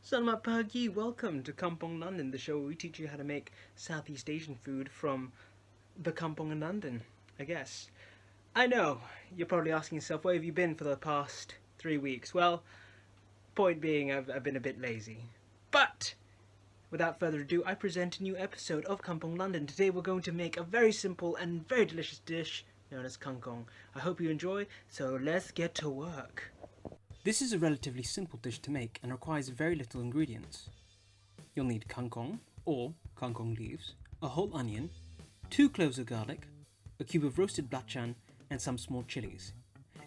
Selamat pagi, welcome to Kampong London, the show where we teach you how to make Southeast Asian food from the Kampong London, I guess. I know, you're probably asking yourself, where have you been for the past 3 weeks? Well, point being, I've been a bit lazy. But, without further ado, I present a new episode of Kampong London. Today we're going to make a very simple and very delicious dish known as Kangkong. I hope you enjoy, so let's get to work. This is a relatively simple dish to make and requires very little ingredients. You'll need kangkong, or kangkong leaves, a whole onion, 2 cloves of garlic, a cube of roasted blachan, and some small chilies.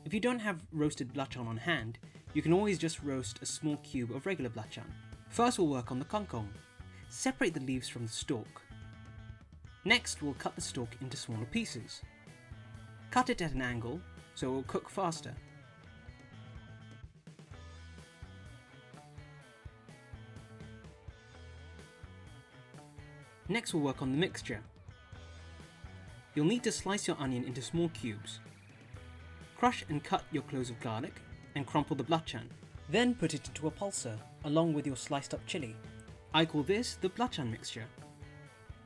If you don't have roasted blachan on hand, you can always just roast a small cube of regular blachan. First we'll work on the kangkong. Separate the leaves from the stalk. Next we'll cut the stalk into smaller pieces. Cut it at an angle so it will cook faster. Next we'll work on the mixture. You'll need to slice your onion into small cubes. Crush and cut your cloves of garlic and crumple the blachan. Then put it into a pulser along with your sliced up chili. I call this the blachan mixture.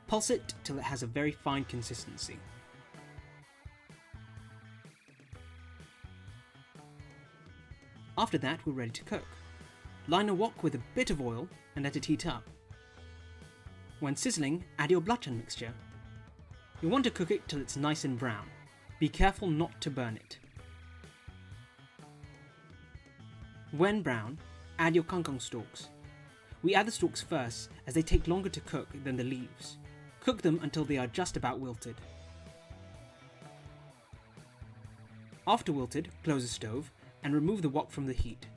Pulse it till it has a very fine consistency. After that we're ready to cook. Line a wok with a bit of oil and let it heat up. When sizzling, add your blachan mixture. You'll want to cook it till it's nice and brown. Be careful not to burn it. When brown, add your kangkong stalks. We add the stalks first as they take longer to cook than the leaves. Cook them until they are just about wilted. After wilted, close the stove and remove the wok from the heat.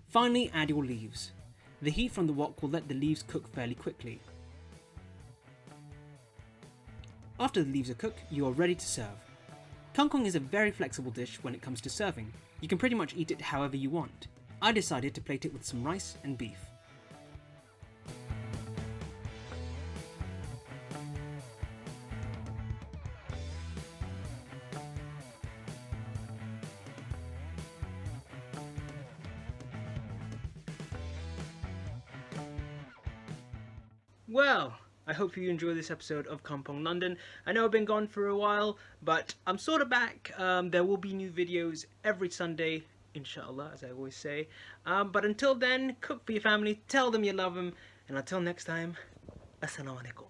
Finally, add your leaves. The heat from the wok will let the leaves cook fairly quickly. After the leaves are cooked, you are ready to serve. Kangkong is a very flexible dish when it comes to serving. You can pretty much eat it however you want. I decided to plate it with some rice and beef. Well, I hope you enjoy this episode of Kampong London. I know I've been gone for a while, but I'm sort of back. There will be new videos every Sunday, inshallah, as I always say. But until then, cook for your family, tell them you love them, and until next time, Assalamu alaikum.